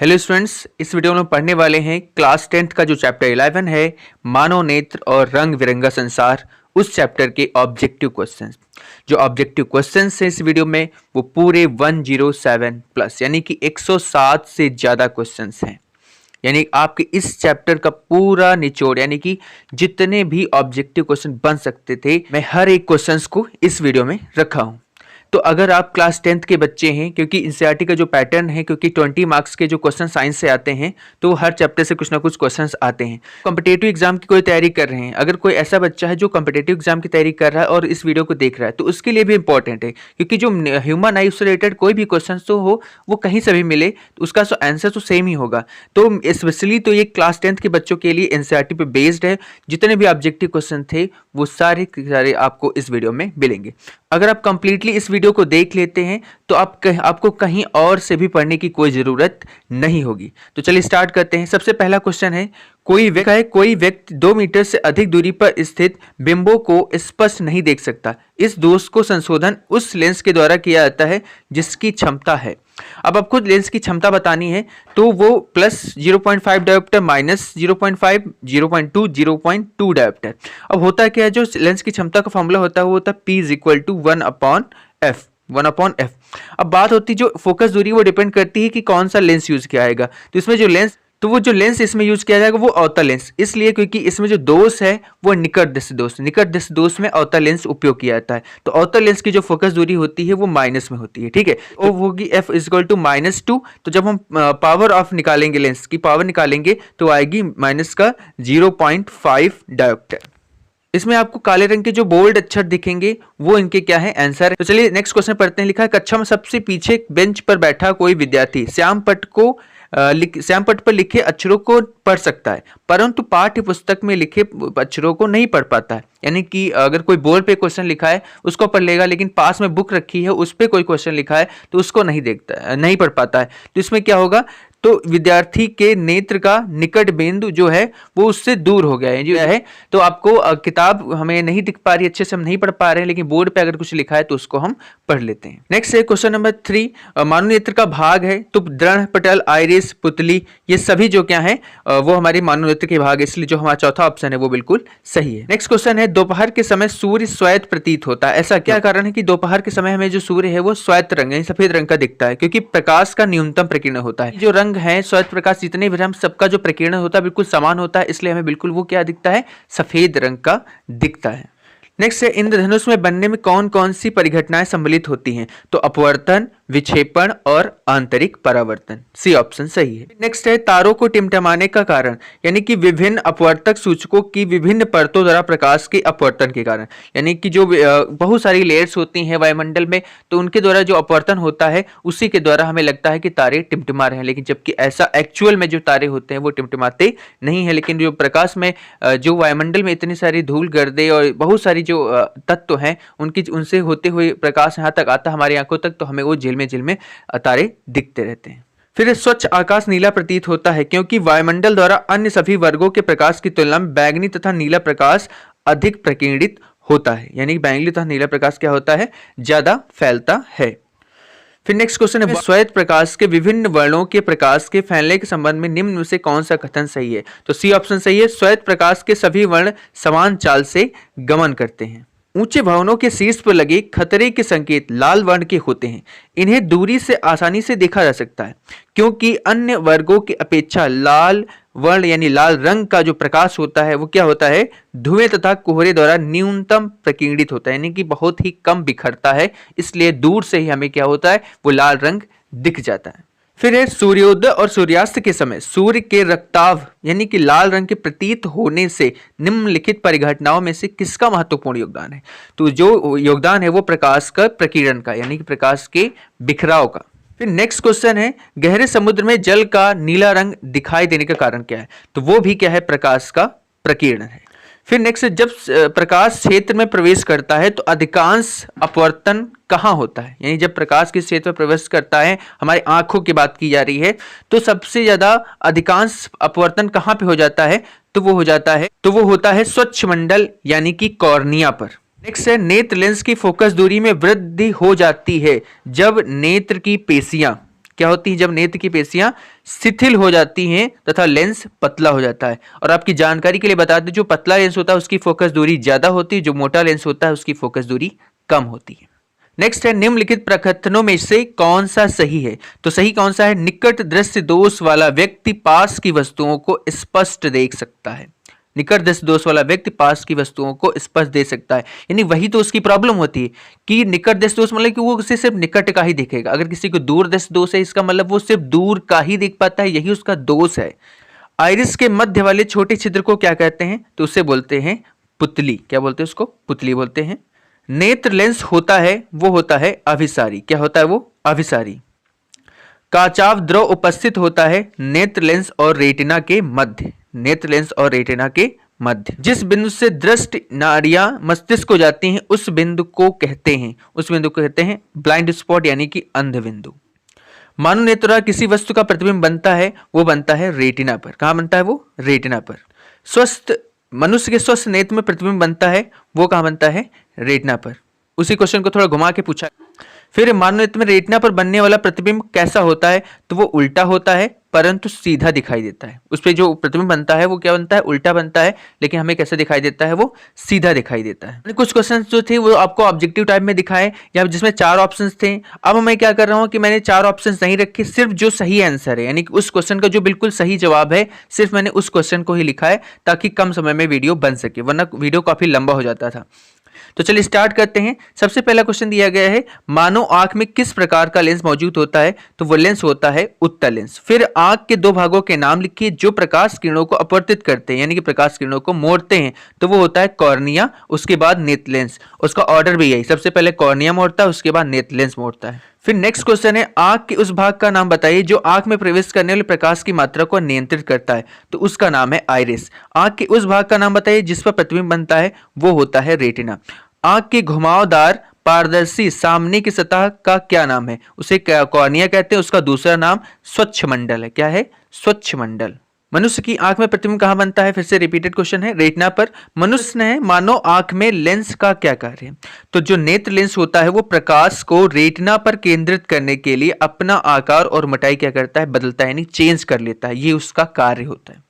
Hello students, इस video में पढ़ने वाले हैं क्लास 10th का जो चैप्टर 11 है मानव नेत्र और रंग बिरंगा संसार, उस चैप्टर के ऑब्जेक्टिव क्वेश्चंस। जो ऑब्जेक्टिव क्वेश्चंस हैं इस वीडियो में वो पूरे 107 प्लस यानी कि 107 से ज़्यादा क्वेश्चंस हैं। यानी आपके इस चैप्टर का पूरा निचोड़ यानी कि जितने भी ऑब्जेक्टिव क्वेश्चन बन सकते थे, मैं हर एक क्वेश्चंस को इस वीडियो में रखा हूँ। तो अगर आप क्लास 10th के बच्चे हैं, क्योंकि एनसीईआरटी का जो पैटर्न है, क्योंकि 20 मार्क्स के जो क्वेश्चन साइंस से आते हैं तो हर चैप्टर से कुछ ना कुछ क्वेश्चंस आते हैं। कॉम्पिटिटिव एग्जाम की कोई तैयारी कर रहे हैं, अगर कोई ऐसा बच्चा है जो कॉम्पिटिटिव एग्जाम की तैयारी कर रहा है और इस वीडियो को देख रहा है, तो उसके लिए भी इंपॉर्टेंट है, क्योंकि जो ह्यूमन आई से रिलेटेड कोई भी क्वेश्चन तो हो वो कहीं से भी मिले तो उसका आंसर तो सेम ही होगा। तो स्पेशली तो ये क्लास 10th के बच्चों के लिए एनसीईआरटी पे बेस्ड है। जितने भी ऑब्जेक्टिव क्वेश्चन थे वो सारे आपको इस वीडियो में मिलेंगे। अगर आप कंप्लीटली इस वीडियो को देख लेते हैं तो आपको कहीं और से भी पढ़ने की कोई ज़रूरत नहीं होगी। तो चलिए स्टार्ट करते हैं। सबसे पहला क्वेश्चन है, कोई व्यक्ति 2 मीटर से अधिक दूरी पर स्थित बिंबों को स्पष्ट नहीं देख सकता। इस दोष को संशोधन उस लेंस के द्वारा किया जाता है जिसकी क्षमता है। अब आपको लेंस की क्षमता बतानी है तो वो प्लस 0.5 डायोप्टर, माइनस 0.5, 0.2, 0.2 डायोप्टर। अब होता क्या है, जो लेंस की क्षमता का फॉर्मूला होता है वो होता है P = 1/f, 1/f। अब बात होती है जो फोकस दूरी, वो डिपेंड करती है कि कौन सा लेंस यूज किया जाएगा। तो वो जो लेंस इसमें यूज किया जाएगा वो अवतल लेंस, इसलिए क्योंकि इसमें जो दोष है वो निकट दृष्टि दोष में अवतल लेंस उपयोग किया जाता है। तो अवतल लेंस की जो फोकस दूरी होती है वो माइनस में होती है, ठीक है। वो होगी f = -2। तो जब हम पावर ऑफ निकालेंगे, लेंस की पावर निकालेंगे तो आएगी माइनस का 0.5 डायोप्टर। इसमें आपको काले रंग के जो बोल्ड अक्षर दिखेंगे वो इनके क्या है, आंसर है। तो चलिए नेक्स्ट क्वेश्चन पढ़ते हैं। लिखा है, कक्षा में सबसे पीछे बेंच पर बैठा कोई विद्यार्थी श्याम पट पर लिखे अक्षरों को पढ़ सकता है, परंतु पाठ्य पुस्तक में लिखे अक्षरों को नहीं पढ़ पाता है। यानी कि अगर कोई बोर्ड पे क्वेश्चन लिखा है उसको पढ़ लेगा, लेकिन पास में बुक रखी है उस पे कोई क्वेश्चन लिखा है तो उसको नहीं पढ़ पाता है। तो इसमें क्या होगा, तो विद्यार्थी के नेत्र का निकट बिंदु जो है वो उससे दूर हो गया है जो है। तो आपको किताब हमें नहीं दिख पा रही, अच्छे से हम नहीं पढ़ पा रहे हैं, लेकिन बोर्ड पे अगर कुछ लिखा है तो उसको हम पढ़ लेते हैं। नेक्स्ट है क्वेश्चन नंबर 3, मानव नेत्र का भाग है तो दृढ़ पटल, आइरिस, पुतली, ये सभी जो क्या है वो हमारे मानव नेत्र के भाग है, इसलिए जो हमारा चौथा ऑप्शन है वो बिल्कुल सही है। नेक्स्ट क्वेश्चन है, दोपहर के समय सूर्य श्वेत प्रतीत होता है, ऐसा क्या कारण है कि दोपहर के समय हमें जो सूर्य है वो श्वेत रंग यानी सफेद रंग का दिखता है? क्योंकि प्रकाश का न्यूनतम प्रकीर्णन होता है। जो रंग है श्वेत प्रकाश, जितने भी हम सबका जो प्रकीर्णन होता है बिल्कुल समान होता है, इसलिए हमें बिल्कुल वो क्या दिखता है, सफेद रंग का दिखता है। नेक्स्ट है, इंद्रधनुष में बनने में कौन कौन सी परिघटनाएं सम्मिलित होती हैं? तो अपवर्तन, विक्षेपण और आंतरिक परावर्तन, सी ऑप्शन सही है। नेक्स्ट है, तारों को टिमटिमाने का कारण, यानी कि विभिन्न अपवर्तक सूचकों की विभिन्न परतों द्वारा प्रकाश के अपवर्तन के कारण। यानी कि जो बहुत सारी लेयर्स होती हैं वायुमंडल में, तो उनके द्वारा जो अपवर्तन होता है उसी के द्वारा हमें लगता है कि तारे टिमटिमा रहे हैं, लेकिन जबकि ऐसा एक्चुअल में जो तारे होते हैं वो टिमटिमाते नहीं है। लेकिन जो प्रकाश में जो वायुमंडल में इतनी सारी धूल गर्दे और बहुत सारी जो तत्व हैं उनसे होते हुए प्रकाश यहाँ तक आता हमारी आंखों तक, तो हमें वो झिलमिल में तारे दिखते रहते हैं। फिर स्वच्छ आकाश नीला प्रतीत होता है क्योंकि वायुमंडल द्वारा अन्य सभी वर्गों के प्रकाश की तुलना में बैंगनी तथा नीला प्रकाश अधिक प्रकीर्णित होता है। यानी बैंगनी तथा नीला प्रकाश क्या होता है, ज्यादा फैलता है। फिर नेक्स्ट क्वेश्चन है, श्वेत प्रकाश के विभिन्न वर्णों के प्रकाश के फैलने के संबंध में निम्न में से कौन सा कथन सही है? तो सी ऑप्शन सही है, श्वेत प्रकाश के सभी वर्ण समान चाल से गमन करते हैं। ऊंचे भवनों के शीर्ष पर लगे खतरे के संकेत लाल वर्ण के होते हैं। इन्हें दूरी से आसानी से देखा जा सकता है क्योंकि अन्य वर्गों की अपेक्षा लाल वर्ण यानी लाल रंग का जो प्रकाश होता है वो क्या होता है, धुएं तथा कोहरे द्वारा न्यूनतम प्रकीर्णित होता है, यानी कि बहुत ही कम बिखरता है, इसलिए दूर से ही हमें क्या होता है, वो लाल रंग दिख जाता है। फिर है, सूर्योदय और सूर्यास्त के समय सूर्य के रक्ताभ यानी कि लाल रंग के प्रतीत होने से निम्नलिखित परिघटनाओं में से किसका महत्वपूर्ण योगदान है? तो जो योगदान है वो प्रकाश का प्रकीर्णन का यानी कि प्रकाश के बिखराव का। फिर नेक्स्ट क्वेश्चन है, गहरे समुद्र में जल का नीला रंग दिखाई देने का कारण क्या है? तो वो भी क्या है, प्रकाश का प्रकीर्णन है। फिर नेक्स्ट, जब प्रकाश क्षेत्र में प्रवेश करता है तो अधिकांश अपवर्तन कहाँ होता है? यानी जब प्रकाश के क्षेत्र में प्रवेश करता है, हमारी आंखों की बात की जा रही है, तो सबसे ज्यादा अधिकांश अपवर्तन कहाँ पे हो जाता है? तो वो होता है स्वच्छ मंडल यानी कि कॉर्निया पर। नेक्स्ट है, नेत्र लेंस की फोकस दूरी में वृद्धि हो जाती है जब नेत्र की पेशियां क्या होती है? जब नेत्र की पेशियां शिथिल हो जाती हैं तथा लेंस पतला हो जाता है। और आपकी जानकारी के लिए बता दें, जो पतला लेंस होता है उसकी फोकस दूरी ज्यादा होती है, जो मोटा लेंस होता है उसकी फोकस दूरी कम होती है। नेक्स्ट है, निम्नलिखित प्रकथनों में से कौन सा सही है? तो सही कौन सा है? निकट दृष्टि दोष वाला व्यक्ति पास की वस्तुओं को स्पष्ट देख सकता है। निकट दृष्टि दोष वाला व्यक्ति पास की वस्तुओं को स्पष्ट देख सकता है, यानी वही तो उसकी प्रॉब्लम होती है कि निकट दृष्टि दोष मतलब कि वो उसे सिर्फ निकट का ही दिखेगा। अगर किसी को दूर दृष्टि दोष है, इसका मतलब वो सिर्फ दूर का ही देख पाता है, यही उसका दोष है। आइरिस के मध्य वाले छोटे छिद्र को क्या कहते हैं? तो उसे बोलते हैं पुतली। क्या बोलते हैं उसको? पुतली बोलते हैं। नेत्र लेंस होता है वो होता है अभिसारी। क्या होता है वो? अभिसारी। काचाव द्रव उपस्थित होता है नेत्र लेंस और रेटिना के मध्य। नेत्र लेंस और रेटिना के मध्य जिस बिंदु से दृष्टि नाड़ियां मस्तिष्क को जाती हैं उस बिंदु को कहते हैं ब्लाइंड स्पॉट यानी कि अंध बिंदु। मानव नेत्र द्वारा किसी वस्तु का प्रतिबिंब बनता है, वो बनता है रेटिना पर। कहां बनता है वो? रेटिना पर। स्वस्थ मनुष्य के स्वस्थ नेत्र में प्रतिबिंब बनता है, वो कहां बनता है? रेटिना पर। उसी क्वेश्चन को थोड़ा घुमा के पूछा। फिर मानव नेत्र में रेटिना पर बनने वाला प्रतिबिंब कैसा होता है? तो वो उल्टा होता है परंतु सीधा दिखाई देता है। उस पर जो प्रतिबिंब बनता है वो क्या बनता है? उल्टा बनता है, लेकिन हमें कैसे दिखाई देता है? वो सीधा दिखाई देता है। कुछ क्वेश्चन जो थे वो आपको ऑब्जेक्टिव टाइप में दिखाए, या जिसमें 4 ऑप्शंस थे। अब मैं क्या कर रहा हूं कि मैंने 4 ऑप्शंस नहीं रखे, सिर्फ जो सही आंसर है यानी कि उस क्वेश्चन का जो बिल्कुल सही जवाब है, सिर्फ मैंने उस क्वेश्चन को ही लिखा है ताकि कम समय में वीडियो बन सके, वरना वीडियो काफी लंबा हो जाता था। तो चलिए स्टार्ट करते हैं। सबसे पहला क्वेश्चन दिया गया है, मानव आंख में किस प्रकार का लेंस मौजूद होता है? तो वो लेंस होता है उत्तल लेंस। फिर आंख के 2 भागों के नाम लिखिए जो प्रकाश किरणों को अपवर्तित करते हैं यानी कि प्रकाश किरणों को मोड़ते हैं। तो वो होता है कॉर्निया, उसके बाद नेत्र लेंस। उसका ऑर्डर भी यही, सबसे पहले कॉर्निया मोड़ता है, उसके बाद नेत्र लेंस मोड़ता है। फिर नेक्स्ट क्वेश्चन है, आंख के उस भाग का नाम बताइए जो आंख में प्रवेश करने वाले प्रकाश की मात्रा को नियंत्रित करता है। तो उसका नाम है आइरिस। आंख के उस भाग का नाम बताइए जिस पर प्रतिबिंब बनता है, वो होता है रेटिना। आंख की घुमावदार पारदर्शी सामने की सतह का क्या नाम है? उसे कॉर्निया कहते हैं, उसका दूसरा नाम स्वच्छ मंडल है। क्या है? स्वच्छ मंडल। मनुष्य की आंख में प्रतिबिंब कहां बनता है? फिर से रिपीटेड क्वेश्चन है, रेटिना पर। मनुष्य ने मानव आंख में लेंस का क्या कार्य है? तो जो नेत्र लेंस होता है वो प्रकाश को रेटिना पर केंद्रित करने के लिए अपना आकार और मोटाई क्या करता है? बदलता है, यानी चेंज कर लेता है, ये उसका कार्य होता है।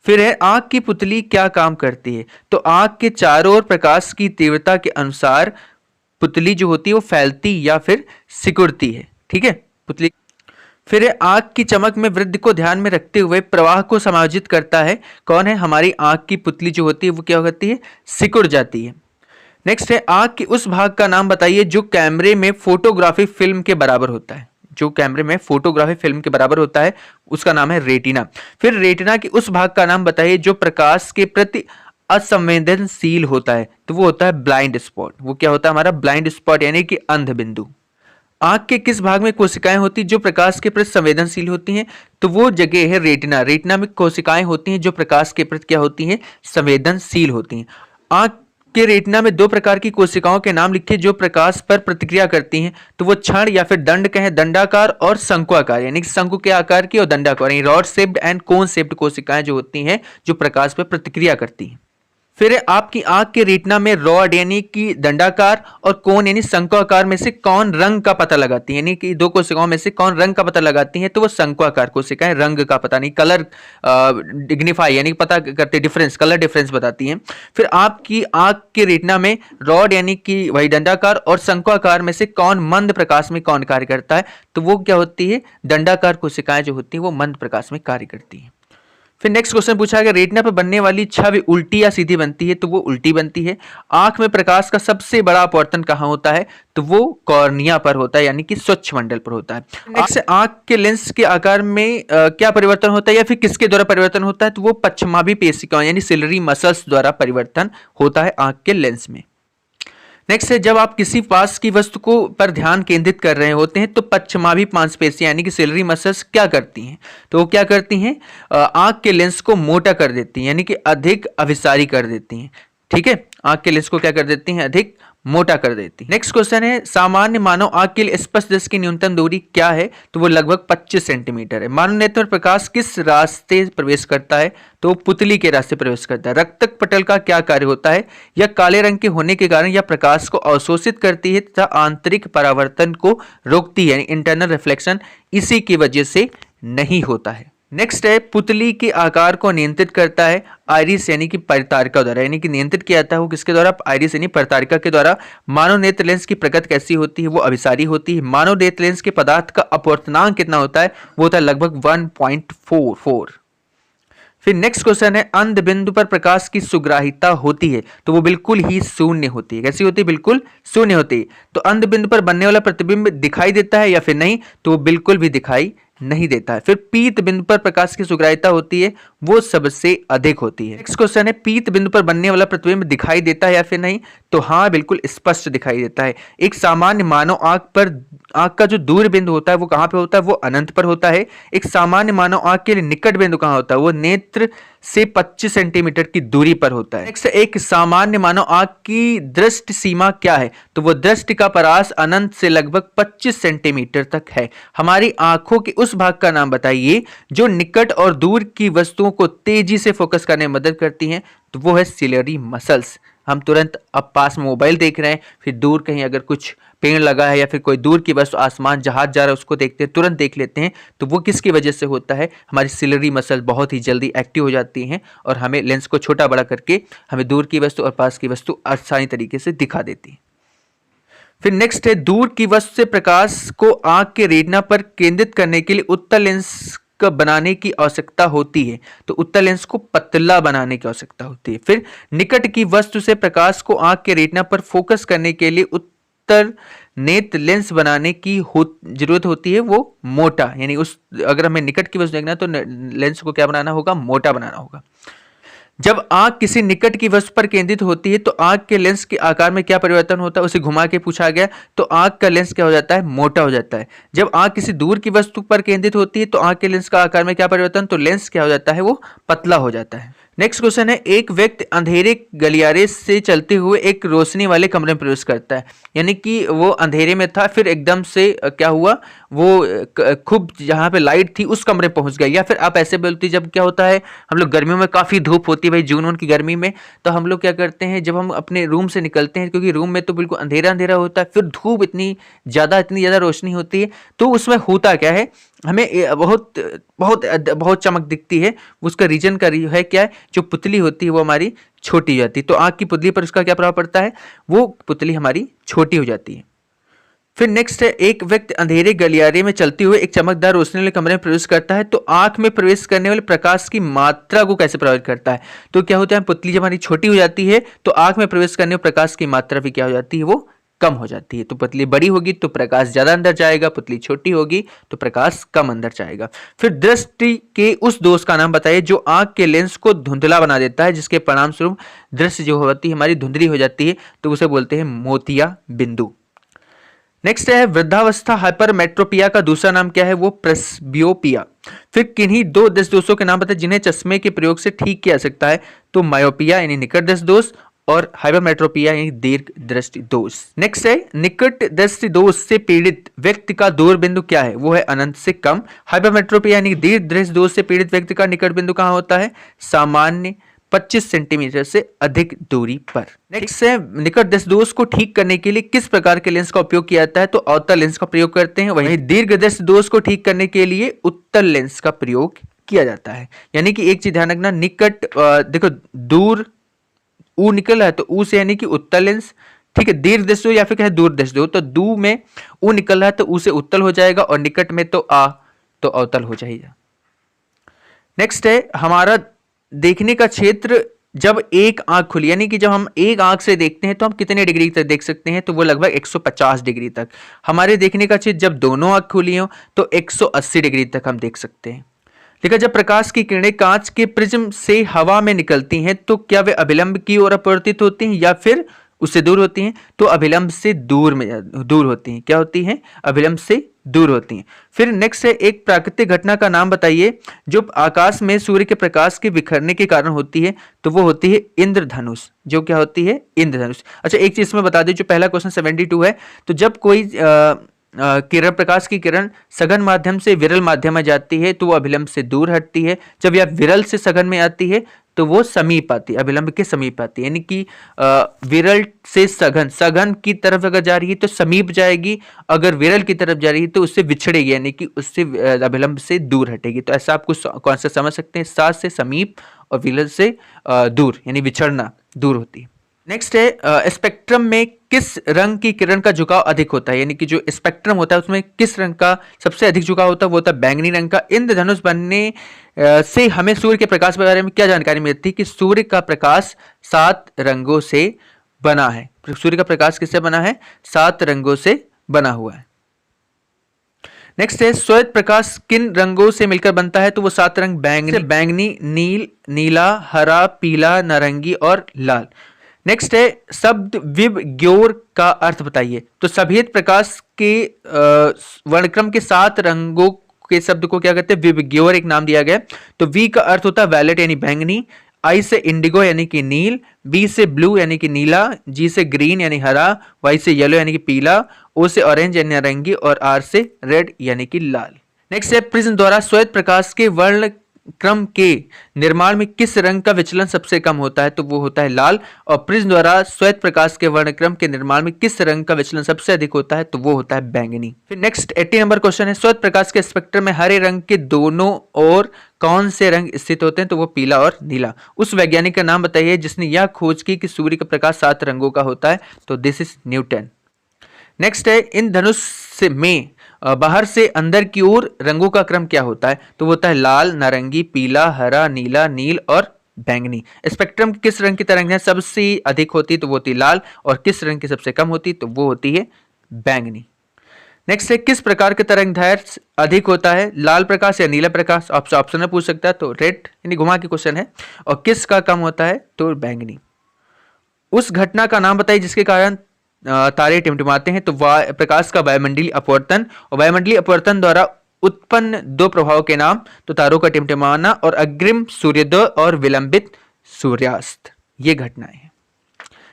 फिर है, आंख की पुतली क्या काम करती है? तो आंख के चारों ओर प्रकाश की तीव्रता के अनुसार पुतली जो होती है वो फैलती या फिर सिकुड़ती है। ठीक है, पुतली। फिर है, आंख की चमक में वृद्धि को ध्यान में रखते हुए प्रवाह को समायोजित करता है। कौन है? हमारी आंख की पुतली जो होती है वो क्या करती है? सिकुड़ जाती है। नेक्स्ट है, आंख के उस भाग का नाम बताइए जो कैमरे में फोटोग्राफी फिल्म के बराबर होता है। जो कैमरे में फोटोग्राफी फिल्म के बराबर होता है उसका नाम है रेटिना। फिर रेटिना के उस भाग का नाम बताइए जो प्रकाश के प्रति असंवेदनशील होता है। तो वो होता है ब्लाइंड स्पॉट। वो क्या होता है? हमारा ब्लाइंड स्पॉट यानी कि अंध बिंदु। आंख के किस भाग में कोशिकाएं होती जो प्रकाश के प्रति संवेदनशील होती हैं? तो वो जगह है रेटिना। रेटिना में कोशिकाएं होती हैं जो प्रकाश के प्रति क्या होती हैं? संवेदनशील होती हैं। आंख के रेटिना में 2 प्रकार की कोशिकाओं के नाम लिखिए जो प्रकाश पर प्रतिक्रिया करती हैं। तो वो क्षण या फिर दंड कहें, दंडाकार और शंकुआकार, यानी कि शंकु के आकार की और दंडाकार यानी rod shaped and cone shaped कोशिकाएं जो होती हैं जो प्रकाश पर प्रतिक्रिया करती हैं। फिर आपकी आंख के रेटिना में रॉड यानी कि दंडाकार और कोन यानी शंकुआकार में से कौन रंग का पता लगाती है? यानी कि 2 कोशिकाओं में से कौन रंग का पता लगाती हैं? तो वो शंकुआकार कोशिकाएं रंग का पता नहीं, कलर डिग्निफाई यानी पता करते डिफरेंस, कलर डिफरेंस बताती हैं। फिर आपकी आंख के रेटिना में रॉड यानी कि वही दंडाकार और शंकुआकार में से कौन मंद प्रकाश में कौन कार्य करता है? तो वो क्या होती है? दंडाकार कोशिकाएं जो होती हैं वो मंद प्रकाश में कार्य करती हैं। फिर नेक्स्ट क्वेश्चन पूछा गया, रेटिना पर बनने वाली छवि उल्टी या सीधी बनती है? तो वो उल्टी बनती है। आंख में प्रकाश का सबसे बड़ा अपवर्तन कहां होता है? तो वो कॉर्निया पर होता है यानी कि स्वच्छ मंडल पर होता है। नेक्स्ट, आंख के लेंस के आकार में क्या परिवर्तन होता है या फिर किसके द्वारा परिवर्तन होता है? तो वो पश्चमाभी पेशिकाओं यानी सिलरी मसल्स द्वारा परिवर्तन होता है आंख के लेंस में। नेक्स्ट है, जब आप किसी पास की वस्तु को पर ध्यान केंद्रित कर रहे होते हैं तो पश्चमाभी मांसपेशियां यानी कि सिलरी मसल्स क्या करती हैं? तो वो क्या करती हैं? आंख के लेंस को मोटा कर देती हैं यानी कि अधिक अभिसारी कर देती हैं। ठीक है, आंख के लेंस को क्या कर देती हैं? अधिक मोटा कर देती है। नेक्स्ट क्वेश्चन है, सामान्य मानव आंख के लिए स्पष्ट दृष्टि की न्यूनतम दूरी क्या है? तो वो लगभग 25 सेंटीमीटर है। मानव नेत्र में प्रकाश किस रास्ते प्रवेश करता है? तो वो पुतली के रास्ते प्रवेश करता है। रक्तक पटल का क्या कार्य होता है? यह काले रंग के होने के कारण यह प्रकाश को अवशोषित करती है तथा आंतरिक परावर्तन को रोकती है, इंटरनल रिफ्लेक्शन इसी की वजह से नहीं होता है। नेक्स्ट है, पुतली के आकार को नियंत्रित करता है आइरिस यानी कि परितारिका द्वारा, यानी कि नियंत्रित किया जाता है वो किसके द्वारा? आइरिस यानी परितारिका के द्वारा। मानव नेत्र लेंस की प्रकृति कैसी होती है? वो अभिसारी होती है। मानव नेत्र लेंस के पदार्थ का अपवर्तनांक कितना होता है? वो होता है लगभग 1.44। फिर नेक्स्ट क्वेश्चन है, अंध बिंदु पर प्रकाश की सुग्राहिता होती है? तो वो बिल्कुल ही शून्य होती है। कैसी होती है? बिल्कुल शून्य होती है। तो अंध बिंदु पर बनने वाला प्रतिबिंब दिखाई देता है या फिर नहीं? तो वो बिल्कुल भी दिखाई नहीं देता है। फिर पीत बिंदु पर प्रकाश की सुग्राहिता होती है, वो सबसे अधिक होती है। नेक्स्ट क्वेश्चन है, पीत बिंदु पर बनने वाला प्रतिबिंब दिखाई देता है या फिर नहीं? तो हाँ, बिल्कुल स्पष्ट दिखाई देता है। एक सामान्य मानव आंख का जो दूर बिंदु होता है वो कहां पे होता है? वो अनंत पर होता है। एक सामान्य मानव आंख के लिए निकट बिंदु कहां होता है? वो नेत्र से 25 सेंटीमीटर की दूरी पर होता है। नेक्स्ट, एक सामान्य मानव आंख की दृष्टि सीमा क्या है? तो वो दृष्टि का परास अनंत से लगभग 25 सेंटीमीटर तक है। हमारी आंखों के उस भाग का नाम बताइए जो निकट और दूर की वस्तुओं को तेजी से फोकस करने में मदद करती हैं। तो वो है सिलेरी मसल्स। हम तुरंत अब पास में मोबाइल देख रहे हैं, फिर दूर कहीं अगर कुछ पेड़ लगा है या फिर कोई दूर की वस्तु, आसमान, जहाज जा रहा है, उसको देखते हैं, तुरंत देख लेते हैं। तो वो किसकी वजह से होता है? हमारी सिलेरी मसल बहुत ही जल्दी एक्टिव हो जाती हैं और हमें लेंस को छोटा बड़ा करके हमें दूर की वस्तु और पास की वस्तु आसानी तरीके से दिखा देती है। फिर नेक्स्ट है, दूर की वस्तु से प्रकाश को आंख के रेटिना पर केंद्रित करने के लिए उत्तल लेंस का बनाने की आवश्यकता होती है। तो उत्तल लेंस को पतला बनाने की आवश्यकता होती है। फिर निकट की वस्तु से प्रकाश को आंख के रेटिना पर फोकस करने के लिए उत्तल नेत्र लेंस बनाने की जरूरत होती है, वो मोटा, यानी अगर हमें निकट की वस्तु देखना तो लेंस को क्या बनाना होगा? मोटा बनाना होगा। जब आंख किसी निकट की वस्तु पर केंद्रित होती है तो आंख के लेंस के आकार में क्या परिवर्तन होता है? उसे घुमा के पूछा गया, तो आंख का लेंस क्या हो जाता है? मोटा हो जाता है। जब आंख किसी दूर की वस्तु पर केंद्रित होती है तो आंख के लेंस का आकार में क्या परिवर्तन? तो लेंस क्या हो जाता है? वो पतला हो जाता है। नेक्स्ट क्वेश्चन है, एक व्यक्ति अंधेरे गलियारे से चलते हुए एक रोशनी वाले कमरे में प्रवेश करता है, यानी कि वो अंधेरे में था, फिर एकदम से क्या हुआ? वो खूब जहां पे लाइट थी उस कमरे पहुंच गया। या फिर आप ऐसे बोलते, जब क्या होता है, हम लोग गर्मियों में काफी धूप होती है भाई, जून की गर्मी में, तो हम लोग क्या करते हैं, जब हम अपने रूम से निकलते हैं, क्योंकि रूम में तो बिल्कुल अंधेरा अंधेरा होता है, फिर धूप इतनी ज्यादा रोशनी होती है, तो उसमें होता क्या है, हमें बहुत बहुत बहुत चमक दिखती है। उसका रीजन का है क्या है? जो पुतली होती है वो हमारी छोटी हो जाती है। तो आंख की पुतली पर उसका क्या प्रभाव पड़ता है? वो पुतली हमारी छोटी हो जाती है। फिर नेक्स्ट है, एक व्यक्ति अंधेरे गलियारे में चलते हुए एक चमकदार रोशनी वाले कमरे में प्रवेश करता है, तो आंख में प्रवेश करने वाले प्रकाश की मात्रा को कैसे प्रभावित करता है? तो क्या होता है, पुतली जब हमारी छोटी हो जाती है तो आंख में प्रवेश करने वाले प्रकाश की मात्रा भी क्या हो जाती है? वो कम हो जाती है। तो पुतली बड़ी होगी तो प्रकाश ज्यादा अंदर जाएगा, पुतली छोटी होगी तो प्रकाश कम अंदर जाएगा। फिर दृष्टि के उस दोष का नाम बताइए जो आंख के लेंस को धुंधला बना देता है, जिसके परिणाम स्वरूप दृष्टि जो होती है हमारी धुंधली हो जाती है, तो उसे बोलते हैं मोतिया बिंदु। नेक्स्ट है, वृद्धावस्था हाइपरमेट्रोपिया का दूसरा नाम क्या है? वो प्रेस्बियोपिया। फिर किन्हीं दो दृष्टि दोषों के नाम बताएं जिन्हें चश्मे के प्रयोग से ठीक किया जा सकता है? तो मायोपिया यानी निकट दृष्टि दोष और हाइपरमेट्रोपिया यानी दीर्घ दृष्टि दोष। नेक्स्ट है, निकट दृष्टि दोष से पीड़ित व्यक्ति का दूर बिंदु क्या है? वो है अनंत से कम। हाइपरमेट्रोपिया यानी दीर्घ दृष्टि दोष से पीड़ित व्यक्ति का निकट बिंदु कहां होता है? सामान्य 25 सेंटीमीटर से अधिक दूरी पर। नेक्स्ट है, निकट दृष्टि दोष को ठीक करने के लिए किस प्रकार के लेंस का उपयोग किया जाता है? तो अवतल लेंस का प्रयोग करते हैं। वहीं दीर्घ दृष्टि दोष को ठीक करने के लिए उत्तल लेंस का प्रयोग किया जाता है। यानी कि एक चीज ध्यान रखना, निकट देखो दूर ऊ निकल रहा है तो ऊ से यानी कि उत्तल लेंस, ठीक है। दीर्घ दृष्टि हो या फिर कहे दूर दृष्टि हो, तो दू में ऊ निकल रहा है तो ऊ से उत्तल हो जाएगा और निकट में तो आ तो अवतल हो जाएगा। नेक्स्ट है, हमारा देखने का क्षेत्र जब एक आंख खुली, यानी कि जब हम एक आंख से देखते हैं तो हम कितने डिग्री तक देख सकते हैं? तो वो लगभग 150 डिग्री तक। हमारे देखने का क्षेत्र जब दोनों आंख खुली हो तो 180 डिग्री तक हम देख सकते हैं। लेकिन जब प्रकाश की किरणें कांच के प्रिज्म से हवा में निकलती हैं तो क्या वे अभिलंब की ओर अपवर्तित होती हैं या फिर उससे दूर होती हैं तो अभिलंब से दूर होती हैं। क्या होती हैं? अभिलंब से दूर होती हैं। फिर नेक्स्ट है, एक प्राकृतिक घटना का नाम बताइए जो आकाश में सूर्य के प्रकाश के बिखरने के कारण होती है। तो वो होती है इंद्रधनुष। जो क्या होती है? इंद्रधनुष। अच्छा, एक चीज में बता दें, जो पहला क्वेश्चन 72 है, तो जब कोई किरण, प्रकाश की किरण सघन माध्यम से विरल माध्यम में जाती है तो वो अभिलंब से दूर हटती है। जब यह विरल से सघन में आती है तो वो समीप आती है, अभिलंब के समीप आती है। यानी कि विरल से सघन, सघन की तरफ अगर जा रही है तो समीप जाएगी, अगर विरल की तरफ जा रही है तो उससे विछड़ेगी, यानी कि उससे अभिलंब से दूर हटेगी। तो ऐसा आप कुछ कॉन्सेप्ट समझ सकते हैं, साथ से समीप और विरल से दूर, यानी विछड़ना, दूर होती है। नेक्स्ट है, स्पेक्ट्रम में किस रंग की किरण का झुकाव अधिक होता है? यानी कि जो स्पेक्ट्रम होता है उसमें किस रंग का सबसे अधिक झुकाव होता है? वो होता है बैंगनी रंग का। इंद्रधनुष बनने से हमें सूर्य के प्रकाश के बारे में क्या जानकारी मिलती है? कि सूर्य का प्रकाश 7 रंगों से बना है। सूर्य का प्रकाश किससे बना है? 7 रंगों से बना हुआ है। नेक्स्ट है, श्वेत प्रकाश किन रंगों से मिलकर बनता है? तो वो 7 रंग बैंगनी, नील, नीला, हरा, पीला, नारंगी और लाल। नेक्स्ट है, शब्द विबग्योर का अर्थ बताइए। तो सफेद प्रकाश के वर्णक्रम के 7 रंगों के शब्द को क्या कहते हैं? विबग्योर एक नाम दिया गया। तो वी का अर्थ होता है वैलेट यानी बैंगनी, आई से इंडिगो यानी कि नील, बी से ब्लू यानी कि नीला, जी से ग्रीन यानी हरा, वाई से येलो यानी कि पीला, ओ से ऑरेंज यानी नारंगी और आर से रेड यानी कि लाल। नेक्स्ट है, प्रिज्म द्वारा श्वेत प्रकाश के वर्ण क्रम के निर्माण में किस रंग का विचलन सबसे कम होता है? तो वो होता है लाल। और प्रिज्म द्वारा श्वेत प्रकाश के वर्णक्रम के निर्माण में किस रंग का विचलन सबसे अधिक होता है? तो वो होता है बैंगनी। फिर नेक्स्ट 80 नंबर क्वेश्चन है, श्वेत प्रकाश के स्पेक्ट्रम में हरे रंग के दोनों ओर कौन से रंग स्थित होते हैं? तो वो पीला और नीला। उस वैज्ञानिक का नाम बताइए जिसने यह खोज की कि सूर्य का प्रकाश 7 रंगों का होता है। तो दिस इज न्यूटन। नेक्स्ट है, इन धनुष में बाहर से अंदर की ओर रंगों का क्रम क्या होता है? तो वो होता है लाल, नारंगी, पीला, हरा, नीला, नील और बैंगनी। स्पेक्ट्रम की किस रंग की तरंगें सबसे अधिक होती है? तो वो होती है लाल। और किस रंग की सबसे कम होती है? तो वो होती है बैंगनी। नेक्स्ट है, किस प्रकार के तरंगदैर्घ्य अधिक होता है? लाल प्रकाश या नीला प्रकाश? आपसे ऑप्शन में पूछ सकता है, तो रेड यानी घुमा के क्वेश्चन है। और किसका कम होता है? तो बैंगनी। उस घटना का नाम बताइए जिसके कारण तारे टिमटिमाते हैं। तो प्रकाश का वायुमंडलीय अपवर्तन। और वायुमंडलीय अपवर्तन द्वारा उत्पन्न 2 प्रभाव के नाम, तो तारों का टिमटिमाना और अग्रिम सूर्योदय और विलंबित सूर्यास्त, ये घटनाएं हैं।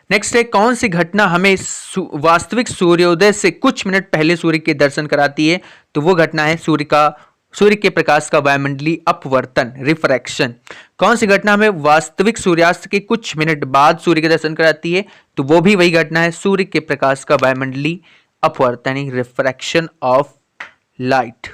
नेक्स्ट है, कौन सी घटना हमें वास्तविक सूर्योदय से कुछ मिनट पहले सूर्य के दर्शन कराती है? तो वो घटना है सूर्य के प्रकाश का वायुमंडलीय अपवर्तन, रिफ्रैक्शन। कौन सी घटना हमें वास्तविक सूर्यास्त के कुछ मिनट बाद सूर्य के दर्शन कराती है? तो वो भी वही घटना है, सूर्य के प्रकाश का वायुमंडलीय अपवर्तन, रिफ्रैक्शन ऑफ लाइट।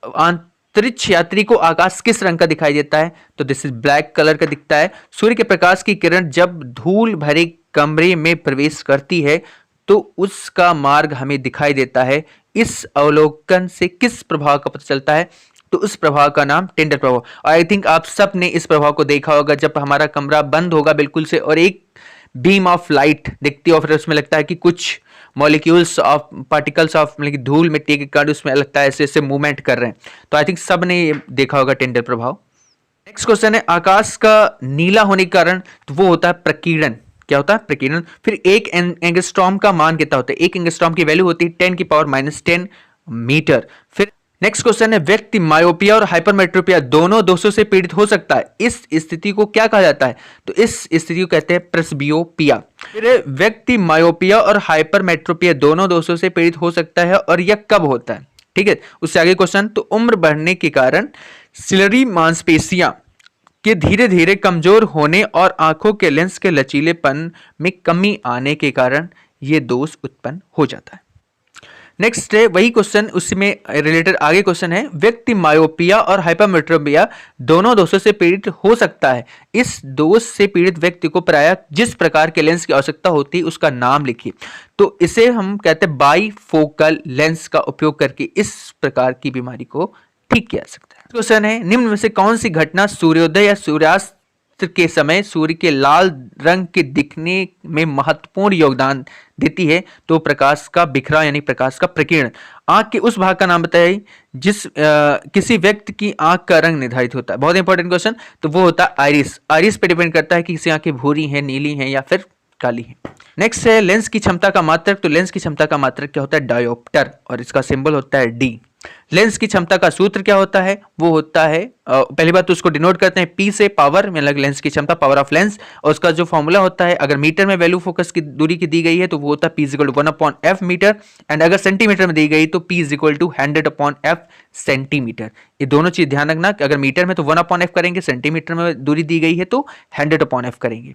अंतरिक्ष यात्री को आकाश किस रंग का दिखाई देता है? तो दिस इज ब्लैक कलर का दिखता है। सूर्य के प्रकाश की किरण जब धूल भरे कमरे में प्रवेश करती है तो उसका मार्ग हमें दिखाई देता है। इस अवलोकन से किस प्रभाव का पता चलता है? तो उस प्रभाव का नाम टिंडल प्रभाव। आई थिंक आप सब ने इस प्रभाव को देखा होगा, जब हमारा कमरा बंद होगा बिल्कुल से और एक बीम ऑफ लाइट दिखती है और फिर उसमें लगता है कि कुछ मॉलिक्यूल्स ऑफ पार्टिकल्स ऑफ मतलब कि धूल मिट्टी के कण उसमें लगता है ऐसे ऐसे मूवमेंट कर रहे हैं। तो आई थिंक सब ने देखा होगा टिंडल प्रभाव। नेक्स्ट क्वेश्चन है, आकाश का नीला होने के कारण तो वो होता है प्रकीर्णन। क्या होता है? प्रकीर्णन। फिर एक एंगस्ट्रॉम का मान कितना होता है? एक एंगस्ट्रॉम की वैल्यू होती है 10⁻⁻10 मीटर। फिर नेक्स्ट क्वेश्चन है, व्यक्ति मायोपिया और हाइपरमेट्रोपिया दोनों दोषों से पीड़ित हो सकता है। इस स्थिति को क्या कहा जाता है? तो इस स्थिति को कहते हैं प्रेसबियोपिया। फिर व्यक्ति मायोपिया और हाइपरमेट्रोपिया दोनों दोषों से पीड़ित हो सकता है और यह कब होता है? ठीक है, उससे आगे क्वेश्चन, तो उम्र बढ़ने के कारण सिलरी मांसपेशियां के धीरे धीरे कमजोर होने और आंखों के लेंस के लचीलेपन में कमी आने के कारण यह दोष उत्पन्न हो जाता है। नेक्स्ट है वही क्वेश्चन, उसमें रिलेटेड आगे क्वेश्चन है, व्यक्ति मायोपिया और हाइपरमेट्रोपिया दोनों दोषों से पीड़ित हो सकता है। इस दोष से पीड़ित व्यक्ति को प्रायः जिस प्रकार के लेंस की आवश्यकता होती है उसका नाम लिखिए। तो इसे हम कहते हैं बाईफोकल लेंस का उपयोग करके इस प्रकार की बीमारी को ठीक किया जा सकता है। क्वेश्चन है, निम्न में से कौन सी घटना सूर्योदय या सूर्यास्त के समय सूर्य के लाल रंग के दिखने में महत्वपूर्ण योगदान देती है? तो प्रकाश का बिखरा यानी प्रकाश का प्रकीर्णन। आंख के उस भाग का नाम बताइए जिस किसी व्यक्ति की आंख का रंग निर्धारित होता है। बहुत इंपॉर्टेंट क्वेश्चन। तो वो होता है आइरिस। आइरिस पे डिपेंड करता है कि किसी आंखें भूरी हैं, नीली हैं या फिर काली है। नेक्स्ट है लेंस की क्षमता का मात्रक। तो लेंस की क्षमता का मात्रक क्या होता है? डायोप्टर, और इसका सिंबल होता है डी। लेंस की क्षमता का सूत्र क्या होता है? वो होता है पहली बात तो उसको डिनोट करते हैं पी से, पावर में लग लेंस की क्षमता, पावर ऑफ लेंस, और उसका जो फॉर्मूला होता है अगर मीटर में वैल्यू फोकस की दूरी की दी गई है तो वो होता है P equal to 1/f metre, and अगर सेंटीमीटर में दी गई तो P equal to 100/f centimetre. ये दोनों चीज ध्यान रखना कि अगर मीटर में तो 1/f करेंगे, सेंटीमीटर में दूरी दी गई है तो 100/f करेंगे।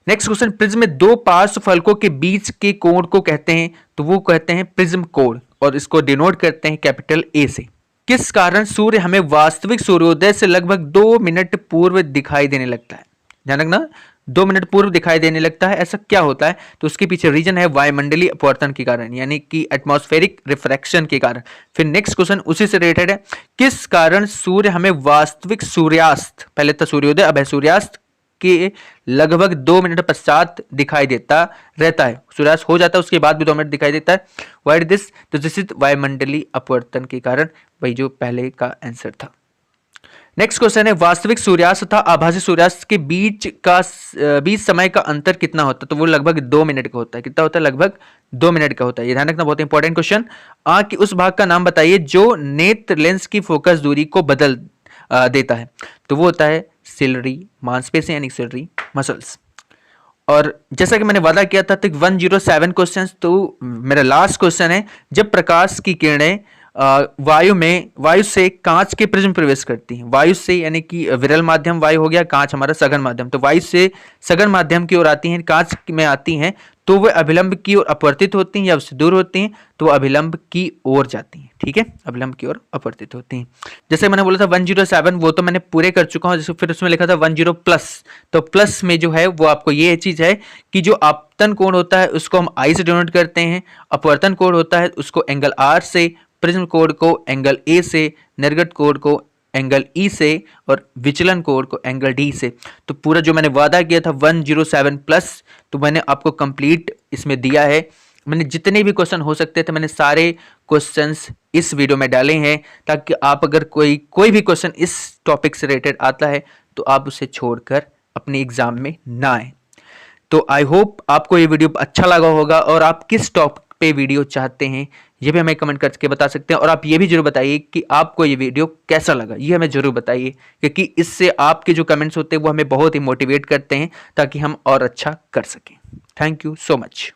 नेक्स्ट क्वेश्चन, प्रिज्म में दो पार्श्व फलकों के बीच के कोण को कहते हैं, तो वो कहते हैं प्रिज्म कोण, और इसको डिनोट करते हैं कैपिटल ए से। किस कारण सूर्य हमें वास्तविक सूर्योदय से लगभग 2 मिनट पूर्व दिखाई देने लगता है? ध्यान रखना, 2 मिनट पूर्व दिखाई देने लगता है, ऐसा क्या होता है? तो उसके पीछे रीजन है वायुमंडलीय अपवर्तन के कारण, यानी कि एटमॉस्फेरिक रिफ्रैक्शन के कारण। फिर नेक्स्ट क्वेश्चन उसी से रिलेटेड है, किस कारण सूर्य हमें वास्तविक सूर्यास्त, पहले तो सूर्योदय अब है सूर्यास्त के लगभग 2 मिनट पश्चात दिखाई देता रहता है? सूर्यास्त हो जाता है उसके बाद भी 2 मिनट दिखाई देता है। Why this? तो दिस इज वायुमंडलीय अपवर्तन के कारण, वही जो पहले का आंसर था। नेक्स्ट क्वेश्चन है, वास्तविक सूर्यास्त तथा आभासी सूर्यास्त के बीच समय का अंतर कितना होता है? तो वो लगभग 2 मिनट का होता है। कितना होता है? लगभग 2 मिनट का होता है। ये ध्यान रखना, बहुत इंपॉर्टेंट क्वेश्चन। आंख के उस भाग का नाम बताइए जो नेत्र लेंस की फोकस दूरी को बदल देता है। तो वो होता है सिलरी मांसपेशी, यानी सिलरी मसल्स। और जैसा कि मैंने वादा किया था, 107 क्वेश्चंस, तो मेरा लास्ट क्वेश्चन है, जब प्रकाश की किरणें वायु से कांच के प्रिज्म प्रवेश करती हैं, वायु से यानी कि विरल माध्यम वायु हो गया, कांच हमारा सघन माध्यम, तो वायु से सघन माध्यम की ओर आती हैं, कांच में आती हैं, तो वह अभिलंब की ओर अपवर्तित होती हैं या उससे दूर होती हैं तो वह अभिलंब की ओर जाती हैं। ठीक है, अभिलंब की ओर अपवर्तित होती हैं। जैसे मैंने बोला था 107, वो तो मैंने पूरे कर चुका हूँ। जैसे फिर उसमें लिखा था 10 प्लस, तो प्लस में जो है वो आपको ये चीज है कि जो आपतन कोण होता है उसको हम आई से डिनोट करते हैं, अपवर्तन कोण होता है उसको एंगल आर से, प्रिज्म कोण को एंगल ए से, निर्गत कोण को एंगल ई से, और विचलन कोण को एंगल डी से। तो पूरा जो मैंने वादा किया था 107 प्लस, तो मैंने आपको कंप्लीट इसमें दिया है। मैंने जितने भी क्वेश्चन हो सकते थे मैंने सारे क्वेश्चंस इस वीडियो में डाले हैं, ताकि आप अगर कोई भी क्वेश्चन इस टॉपिक से रिलेटेड आता है तो आप उसे छोड़कर अपने एग्जाम में ना आए। तो आई होप आपको ये वीडियो अच्छा लगा होगा, और आप किस टॉपिक पे वीडियो चाहते हैं ये भी हमें कमेंट करके बता सकते हैं। और आप ये भी जरूर बताइए कि आपको ये वीडियो कैसा लगा, ये हमें जरूर बताइए, क्योंकि इससे आपके जो कमेंट्स होते हैं वो हमें बहुत ही मोटिवेट करते हैं ताकि हम और अच्छा कर सकें। Thank you so much.